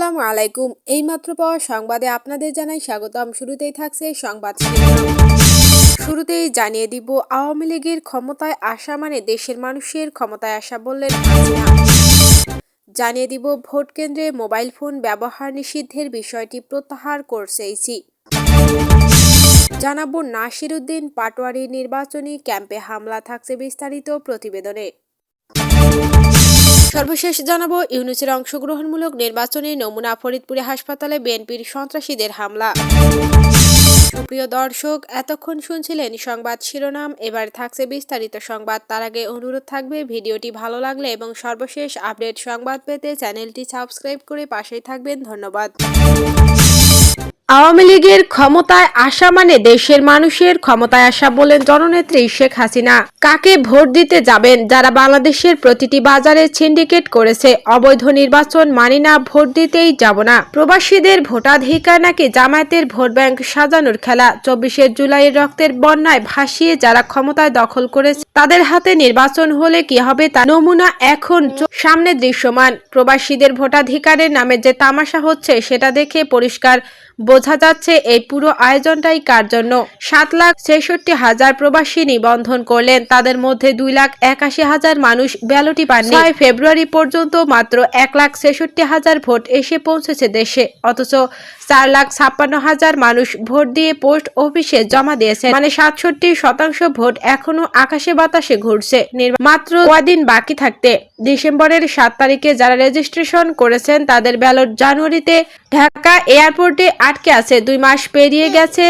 আসসালামু আলাইকুম। এইমাত্র পাওয়া সংবাদে আপনাদের জানাই স্বাগতম। শুরুতেই থাকছে সংবাদ শিরোনাম। শুরুতেই জানিয়ে দিব, আওয়ামী লীগের ক্ষমতায় আসা মানে দেশের মানুষের ক্ষমতায় আসা বললেন হাসিনা। জানিয়ে দিব, ভোট কেন্দ্রে মোবাইল ফোন ব্যবহার নিষিদ্ধের বিষয়টি প্রত্যাহার করছে ইসি। জানাবো, নাসিরউদ্দিন পাটোয়ারির নির্বাচনী ক্যাম্পে হামলা, থাকছে বিস্তারিত প্রতিবেদনে। সর্বশেষ জানাবো, ইউনূসের অংশগ্রহণমূলক নির্বাচনী নমুনা, ফরিদপুরে হাসপাতালে বিএনপির সন্ত্রাসীদের হামলা। সুপ্রিয় দর্শক, এতক্ষণ শুনছিলেন সংবাদ শিরোনাম, এবার থাকছে বিস্তারিত সংবাদ। তার আগে অনুরোধ থাকবে, ভিডিওটি ভালো লাগলে এবং সর্বশেষ আপডেট সংবাদ পেতে চ্যানেলটি সাবস্ক্রাইব করে পাশেই থাকবেন। ধন্যবাদ। আওয়ামী লীগের ক্ষমতায় আসা মানে দেশের মানুষের ক্ষমতায় আসা বলেন জননেত্রী শেখ হাসিনা। কাকে ভোট দিতে যাবেন? যারা বাংলাদেশের প্রতিটি বাজারে সিন্ডিকেট করেছে। অবৈধ নির্বাচন মানি না, ভোট দিতেই যাব না। প্রবাসীদের ভোটাধিকার নাকি জামায়াতের ভোট ব্যাংক সাজানোর খেলা। 24শে জুলাইয়ের রক্তের বন্যায় ভাসিয়ে যারা ক্ষমতায় দখল করেছে তাদের হাতে নির্বাচন হলে কি হবে তা নমুনা এখন সামনে দৃশ্যমান। প্রবাসীদের ভোটাধিকারের নামে যে তামাশা হচ্ছে সেটা দেখে পরিষ্কার বোঝা যাচ্ছে এই পুরো আয়োজনটাই কার জন্য। 7,66,000 প্রবাসী নিবন্ধন করলেন, তাদের মধ্যে 2,81,000 মানুষ ব্যালটই পাননি। 6 ফেব্রুয়ারি পর্যন্ত মাত্র 1,66,000 ভোট এসে পৌঁছেছে দেশে, অথচ 4,56,000 মানুষ ভোট দিয়ে পোস্ট অফিসে জমা দিয়েছেন। মানে 67% ভোট এখনো আকাশে বাতাসে ঘুরছে। মাত্র কয়দিন বাকি থাকতে ডিসেম্বরের 7 তারিখে যারা রেজিস্ট্রেশন করেছেন তাদের ব্যালট জানুয়ারিতে ঢাকা এয়ারপোর্টে আটকে আছে। 2 মাস পেরিয়ে গেছে,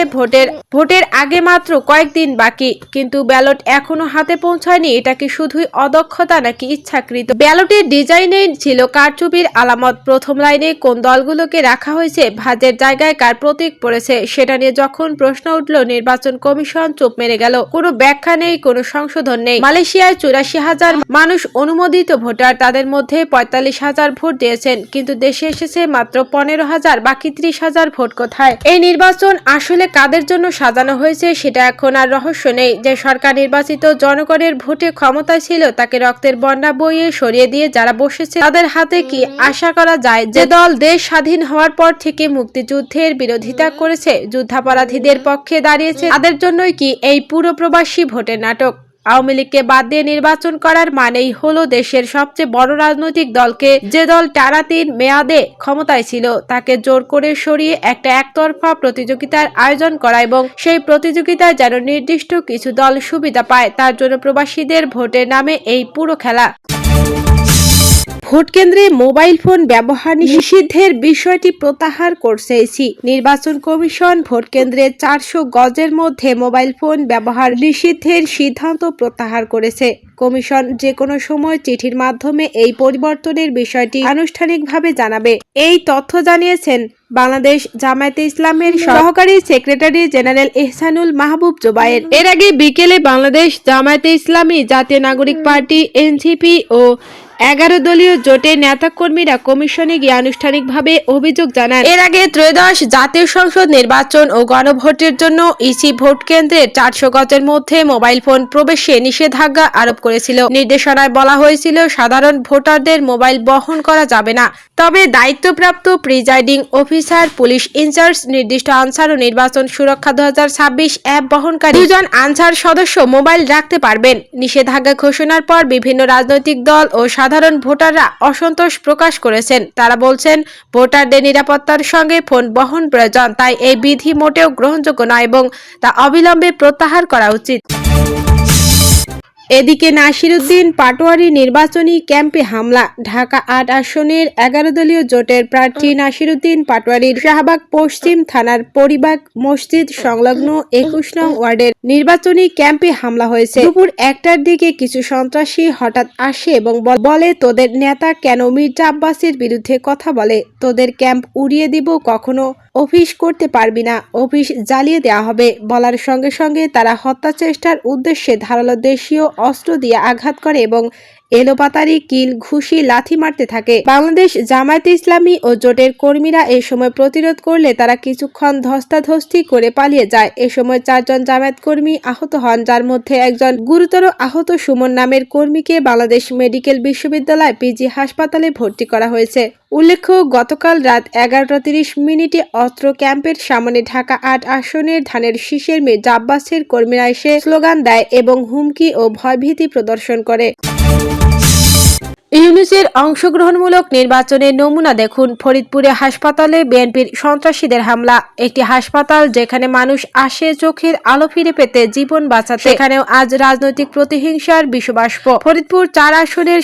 ভোটের আগে মাত্র কয়েকদিন বাকি, কিন্তু ব্যালট এখনো হাতে পৌঁছায়নি। এটা কি শুধুই অদক্ষতা নাকি ইচ্ছাকৃত? ব্যালটের ডিজাইনেই ছিল কারচুপির আলামত। প্রথম লাইনে কোন দলগুলোকে রাখা হয়েছে, ভাজের জায়গায় কার প্রতীক পড়েছে, সেটা নিয়ে যখন প্রশ্ন উঠল, নির্বাচন কমিশন চুপ মেরে গেল। কোনো ব্যাখ্যা নেই, কোনো সংশোধন নেই। মালয়েশিয়ায় 84,000 মানুষ অনুমোদিত ভোটার, তাদের মধ্যে 45,000 ভোট দিয়েছেন, কিন্তু দেশে এসেছে মাত্র 15,000। বাকি 30,000 ভোট কোথায়? এই নির্বাচন আসলে কাদের জন্য সাজানো হয়েছে সেটা এখন আর রহস্য নেই। যে সরকার নির্বাচিত জনগণের ভোটে ক্ষমতায় ছিল তাকে রক্তের বন্যা বইয়ে সরিয়ে দিয়ে যারা বসেছে তাদের হাতে কি আশা করা যায়? যে দল দেশ স্বাধীন হওয়ার পর থেকে মুক্তিযুদ্ধের বিরোধিতা করেছে, যুদ্ধাপরাধীদের পক্ষে দাঁড়িয়েছে, তাদের জন্যই কি এই পুরো প্রবাসী ভোটের নাটক? আওয়ামী লীগকে বাদ দিয়ে নির্বাচন করার মানেই হলো দেশের সবচেয়ে বড় রাজনৈতিক দলকে, যে দল টানা 3 মেয়াদে ক্ষমতায় ছিল, তাকে জোর করে সরিয়ে একটা একতরফা প্রতিযোগিতার আয়োজন করা এবং সেই প্রতিযোগিতায় যেন নির্দিষ্ট কিছু দল সুবিধা পায়, তার জন্য প্রবাসীদের ভোটের নামে এই পুরো খেলা। ভোট কেন্দ্রে মোবাইল ফোন ব্যবহার নিষিদ্ধের বিষয়টি প্রত্যাহার করছে ইসি। নির্বাচন কমিশন ভোট কেন্দ্রে 400 গজের মধ্যে মোবাইল ফোন ব্যবহার নিষিদ্ধের সিদ্ধান্ত প্রত্যাহার করেছে। কমিশন যে কোনো সময় চিঠির মাধ্যমে এই পরিবর্তনের বিষয়টি আনুষ্ঠানিকভাবে জানাবে। এই তথ্য জানিয়েছেন বাংলাদেশ জামায়াতে ইসলামের সহকারী সেক্রেটারি জেনারেল এহসানুল মাহবুব জোবায়ের। এর আগে বিকেলে বাংলাদেশ জামায়াতে ইসলামী, জাতীয় নাগরিক পার্টি, এনসিপি ও 11 দলীয় জোটের নেতাকর্মীরা কমিশনে গিয়ে আনুষ্ঠানিকভাবে অভিযোগ জানান। এর আগে ত্রয়োদশ জাতীয় সংসদ নির্বাচন ও গণভোটের জন্য ইসি ভোট কেন্দ্রে 400 গজের মধ্যে মোবাইল ফোন প্রবেশে নিষেধাজ্ঞা আরোপ করেছিল। নির্দেশনায় বলা হয়েছিল, সাধারণ ভোটারদের মোবাইল বহন করা যাবে না, তবে দায়িত্বপ্রাপ্ত প্রিজাইডিং অফিসার, পুলিশ ইনচার্জ, নির্দিষ্ট আনসার ও নির্বাচন সুরক্ষা 2026 অ্যাপ বহনকারী 2 জন আনসার সদস্য মোবাইল রাখতে পারবেন। নিষেধাজ্ঞা ঘোষণার পর বিভিন্ন রাজনৈতিক দল ও সাধারণ ভোটাররা অসন্তোষ প্রকাশ করেছেন। তারা বলছেন, ভোটারদের নিরাপত্তার সঙ্গে ফোন বহন প্রয়োজন, তাই এই বিধি মোটেও গ্রহণযোগ্য নয় এবং তা অবিলম্বে প্রত্যাহার করা উচিত। এদিকে নাসিরউদ্দিন পাটোয়ারি নির্বাচনী ক্যাম্পে হামলা। ঢাকা 8 আসনের 11 দলীয় জোটের প্রার্থী নাসিরউদ্দিন পাটোয়ারির শাহবাগ পশ্চিম থানার পরিবাগ মসজিদ সংলগ্ন 21 নং ওয়ার্ডের নির্বাচনী ক্যাম্পে হামলা হয়েছে। দুপুর 1টার দিকে কিছু সন্ত্রাসী হঠাৎ আসে এবং বলে, তোদের নেতা কেন মির্জা আব্বাসের বিরুদ্ধে কথা বলে? তোদের ক্যাম্প উড়িয়ে দিব, কখনো অফিস করতে পারবি না, অফিস জ্বালিয়ে দেওয়া হবে। বলার সঙ্গে সঙ্গে তারা হত্যা চেষ্টার উদ্দেশ্যে ধারালো দেশীয় অস্ত্র দিয়ে আঘাত করে এবং এলোপাতাড়ি কিল ঘুষি লাথি মারতে থাকে। বাংলাদেশ জামায়াতে ইসলামী ও জোটের কর্মীরা এ সময় প্রতিরোধ করলে তারা কিছুক্ষণ ধস্তাধস্তি করে পালিয়ে যায়। এ সময় 4 জন জামায়াত কর্মী আহত হন, যার মধ্যে একজন গুরুতর আহত। সুমন নামের কর্মীকে বাংলাদেশ মেডিকেল বিশ্ববিদ্যালয় পিজি হাসপাতালে ভর্তি করা হয়েছে। উল্লেখ্য, গতকাল রাত 11:30 অস্ত্র ক্যাম্পের সামনে ঢাকা 8 আসনের ধানের শীষের মীর্জা আব্বাসের কর্মীরা এসে স্লোগান দেয় এবং হুমকি ও ভয়ভীতি প্রদর্শন করে। ইউনূসের অংশগ্রহণমূলক নির্বাচনের নমুনা দেখুন। ফরিদপুরে হাসপাতালে বিএনপির সন্ত্রাসীদের হামলা। একটি হাসপাতাল যেখানে মানুষ আসে চোখের আলো ফিরে পেতে, জীবন বাঁচাতে, সেখানেও আজ রাজনৈতিক প্রতিহিংসার বিষবাষ্প। ফরিদপুর 4 আসনের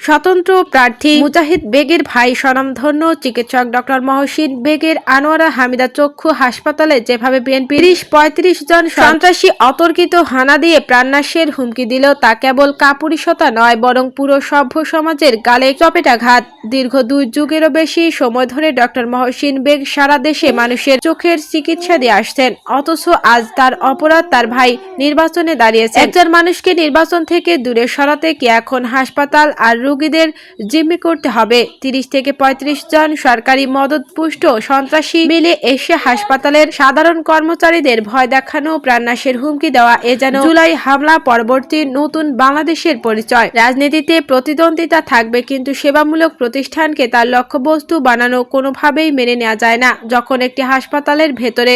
স্বতন্ত্র প্রার্থী মুজাহিদ বেগের ভাই স্বনামধন্য চিকিৎসক ডক্টর মহসিন বেগের আনোয়ারা হামিদা চক্ষু হাসপাতালে যেভাবে বিএনপির 30-35 জন সন্ত্রাসী অতর্কিত হানা দিয়ে প্রাণনাশের হুমকি দিল, তা কেবল কাপুরুষতা নয়, বরং পুরো সভ্য সমাজের গালে চপেটাঘাত। দীর্ঘ 2 যুগেরও বেশি সময় ধরে ডক্টর মহসিন বেগ সারা দেশে মানুষের চোখের চিকিৎসা দিয়ে আসছেন, অথচ আজ তার অপরাধ তার ভাই নির্বাচনে দাঁড়িয়েছে। একজন মানুষকে নির্বাচন থেকে দূরে সরাতে কি এখন হাসপাতাল আর রোগীদের জিম্মি করতে হবে? 30-35 জন সরকারি মদতপুষ্ট সন্ত্রাসী মিলে এসে হাসপাতালের সাধারণ কর্মচারীদের ভয় দেখানো, প্রাণনাশের হুমকি দেওয়া, এ যেন জুলাই হামলা পরবর্তী নতুন বাংলাদেশের পরিচয়। রাজনীতিতে প্রতিদ্বন্দ্বিতা থাকবে, কিন্তু সেবামূলক প্রতিষ্ঠানকে তার লক্ষ্যবস্তু বানানো কোনোভাবেই মেনে নেওয়া যায় না। যখন একটি হাসপাতালের ভেতরে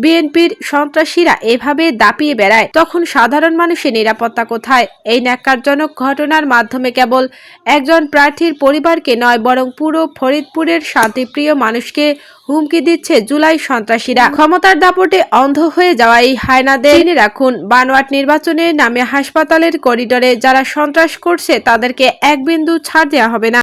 বিএনপির সন্ত্রাসীরা এভাবে দাপিয়ে বেড়ায়, তখন সাধারণ মানুষের নিরাপত্তা কোথায়? এই ন্যাক্কারজনক ঘটনার মাধ্যমে কেবল একজন প্রার্থীর পরিবারকে নয়, বরং পুরো ফরিদপুরের শান্তিপ্রিয় মানুষকে হুমকি দিচ্ছে জুলাই সন্ত্রাসীরা। ক্ষমতার দাপটে অন্ধ হয়ে যাওয়া এই হায়নাদের জেনে রাখুন, বানোয়াট নির্বাচনের নামে হাসপাতালের করিডোরে যারা সন্ত্রাস করছে তাদেরকে এক বিন্দু ছাড় দেওয়া হবে না।